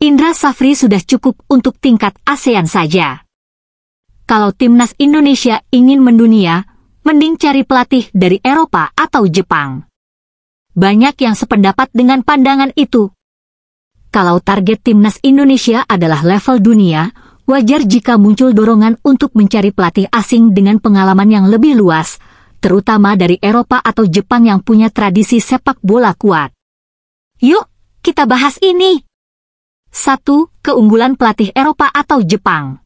Indra Safri sudah cukup untuk tingkat ASEAN saja. Kalau timnas Indonesia ingin mendunia, mending cari pelatih dari Eropa atau Jepang. Banyak yang sependapat dengan pandangan itu. Kalau target timnas Indonesia adalah level dunia, wajar jika muncul dorongan untuk mencari pelatih asing dengan pengalaman yang lebih luas, terutama dari Eropa atau Jepang yang punya tradisi sepak bola kuat. Yuk, kita bahas ini. 1. Keunggulan pelatih Eropa atau Jepang.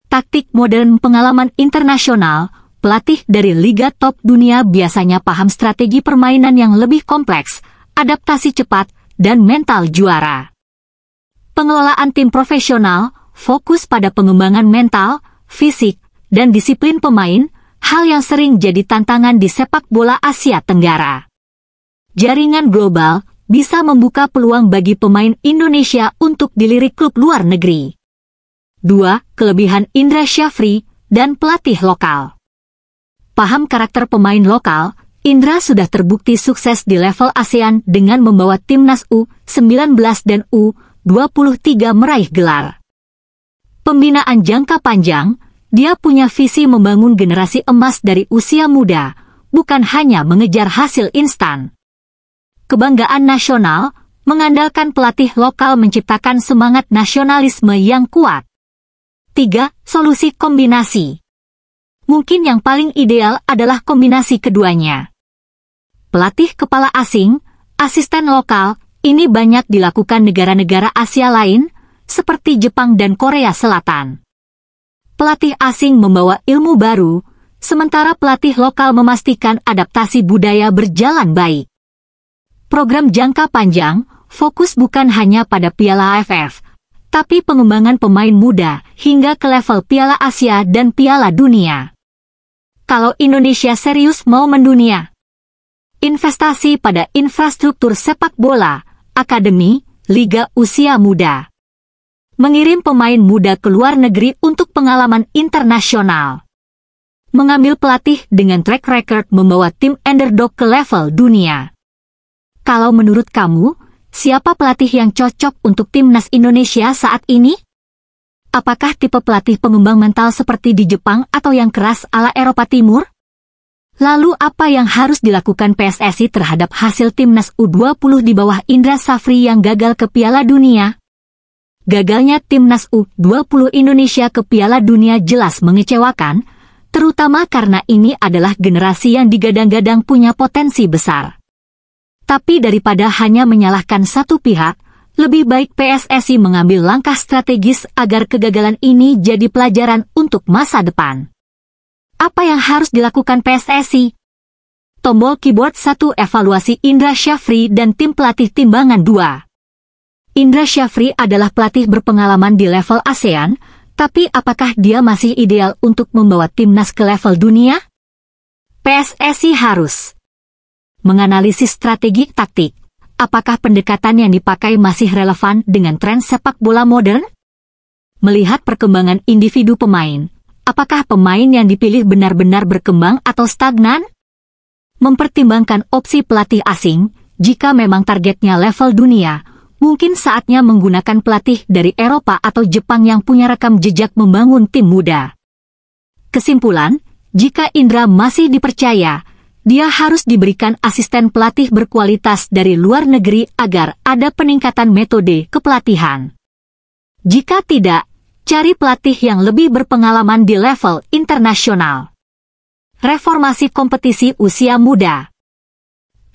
Taktik modern pengalaman internasional, pelatih dari liga top dunia biasanya paham strategi permainan yang lebih kompleks, adaptasi cepat, dan mental juara. Pengelolaan tim profesional, fokus pada pengembangan mental, fisik, dan disiplin pemain, hal yang sering jadi tantangan di sepak bola Asia Tenggara. Jaringan global bisa membuka peluang bagi pemain Indonesia untuk dilirik klub luar negeri. 2. Kelebihan Indra Safri dan pelatih lokal. Paham karakter pemain lokal, Indra sudah terbukti sukses di level ASEAN dengan membawa timnas U19 dan U23 meraih gelar. Pembinaan jangka panjang, dia punya visi membangun generasi emas dari usia muda, bukan hanya mengejar hasil instan. Kebanggaan nasional, mengandalkan pelatih lokal menciptakan semangat nasionalisme yang kuat. 3. Solusi kombinasi. Mungkin yang paling ideal adalah kombinasi keduanya. Pelatih kepala asing, asisten lokal, ini banyak dilakukan negara-negara Asia lain, seperti Jepang dan Korea Selatan. Pelatih asing membawa ilmu baru, sementara pelatih lokal memastikan adaptasi budaya berjalan baik. Program jangka panjang, fokus bukan hanya pada Piala AFF, tapi pengembangan pemain muda hingga ke level Piala Asia dan Piala Dunia. Kalau Indonesia serius mau mendunia, investasi pada infrastruktur sepak bola, akademi, liga usia muda. Mengirim pemain muda ke luar negeri untuk pengalaman internasional. Mengambil pelatih dengan track record membawa tim underdog ke level dunia. Kalau menurut kamu, siapa pelatih yang cocok untuk timnas Indonesia saat ini? Apakah tipe pelatih pengembang mental seperti di Jepang atau yang keras ala Eropa Timur? Lalu apa yang harus dilakukan PSSI terhadap hasil timnas U20 di bawah Indra Safri yang gagal ke Piala Dunia? Gagalnya timnas U20 Indonesia ke Piala Dunia jelas mengecewakan, terutama karena ini adalah generasi yang digadang-gadang punya potensi besar. Tapi daripada hanya menyalahkan satu pihak, lebih baik PSSI mengambil langkah strategis agar kegagalan ini jadi pelajaran untuk masa depan. Apa yang harus dilakukan PSSI? Tombol keyboard 1 evaluasi Indra Safri dan tim pelatih timbangan 2. Indra Safri adalah pelatih berpengalaman di level ASEAN, tapi apakah dia masih ideal untuk membawa timnas ke level dunia? PSSI harus menganalisis strategi taktik. Apakah pendekatan yang dipakai masih relevan dengan tren sepak bola modern? Melihat perkembangan individu pemain, apakah pemain yang dipilih benar-benar berkembang atau stagnan? Mempertimbangkan opsi pelatih asing, jika memang targetnya level dunia, mungkin saatnya menggunakan pelatih dari Eropa atau Jepang yang punya rekam jejak membangun tim muda. Kesimpulan, jika Indra masih dipercaya, dia harus diberikan asisten pelatih berkualitas dari luar negeri agar ada peningkatan metode kepelatihan. Jika tidak, cari pelatih yang lebih berpengalaman di level internasional. Reformasi kompetisi usia muda.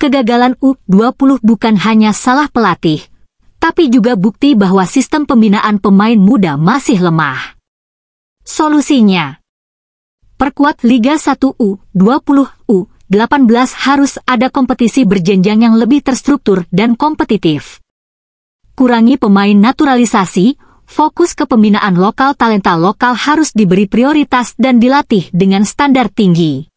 Kegagalan U20 bukan hanya salah pelatih, tapi juga bukti bahwa sistem pembinaan pemain muda masih lemah. Solusinya, perkuat Liga 1 U20 U18 harus ada kompetisi berjenjang yang lebih terstruktur dan kompetitif. Kurangi pemain naturalisasi, fokus ke pembinaan lokal. Talenta lokal harus diberi prioritas dan dilatih dengan standar tinggi.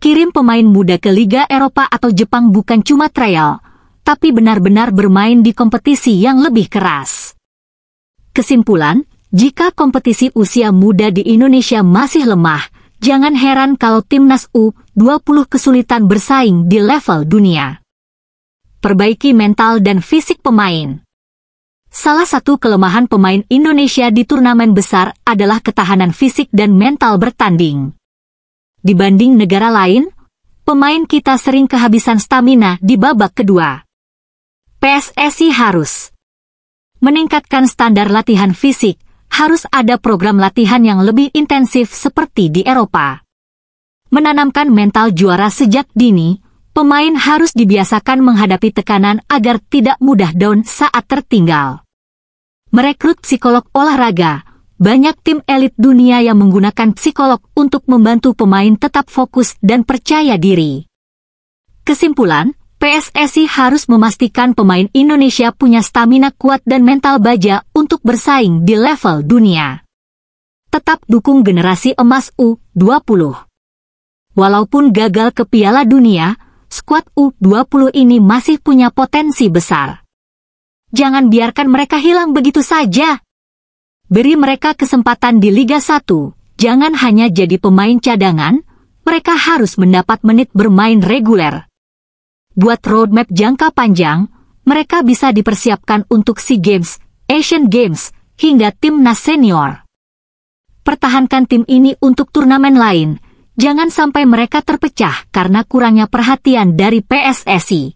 Kirim pemain muda ke Liga Eropa atau Jepang bukan cuma trial, tapi benar-benar bermain di kompetisi yang lebih keras. Kesimpulan, jika kompetisi usia muda di Indonesia masih lemah, jangan heran kalau timnas U20 kesulitan bersaing di level dunia. Perbaiki mental dan fisik pemain. Salah satu kelemahan pemain Indonesia di turnamen besar adalah ketahanan fisik dan mental bertanding. Dibanding negara lain, pemain kita sering kehabisan stamina di babak kedua. PSSI harus meningkatkan standar latihan fisik, harus ada program latihan yang lebih intensif seperti di Eropa. Menanamkan mental juara sejak dini, pemain harus dibiasakan menghadapi tekanan agar tidak mudah down saat tertinggal. Merekrut psikolog olahraga, banyak tim elit dunia yang menggunakan psikolog untuk membantu pemain tetap fokus dan percaya diri. Kesimpulan, PSSI harus memastikan pemain Indonesia punya stamina kuat dan mental baja untuk bersaing di level dunia. Tetap dukung generasi emas U20. Walaupun gagal ke Piala Dunia, skuad U20 ini masih punya potensi besar. Jangan biarkan mereka hilang begitu saja. Beri mereka kesempatan di Liga 1, jangan hanya jadi pemain cadangan, mereka harus mendapat menit bermain reguler. Buat roadmap jangka panjang, mereka bisa dipersiapkan untuk SEA Games, Asian Games, hingga timnas senior. Pertahankan tim ini untuk turnamen lain, jangan sampai mereka terpecah karena kurangnya perhatian dari PSSI.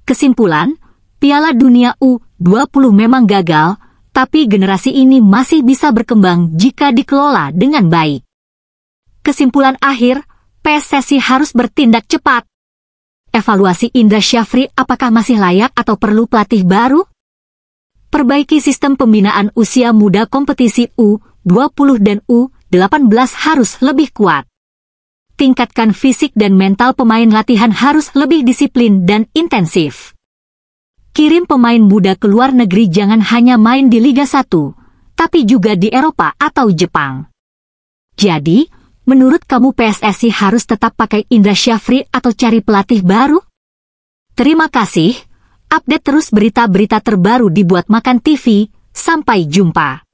Kesimpulan, Piala Dunia U20 memang gagal, tapi generasi ini masih bisa berkembang jika dikelola dengan baik. Kesimpulan akhir, PSSI harus bertindak cepat. Evaluasi Indra Syafri apakah masih layak atau perlu pelatih baru? Perbaiki sistem pembinaan usia muda kompetisi U20 dan U18 harus lebih kuat. Tingkatkan fisik dan mental pemain latihan harus lebih disiplin dan intensif. Kirim pemain muda ke luar negeri jangan hanya main di Liga 1, tapi juga di Eropa atau Jepang. Jadi, menurut kamu PSSI harus tetap pakai Indra Syafri atau cari pelatih baru? Terima kasih, update terus berita-berita terbaru di Buat Makan TV, sampai jumpa.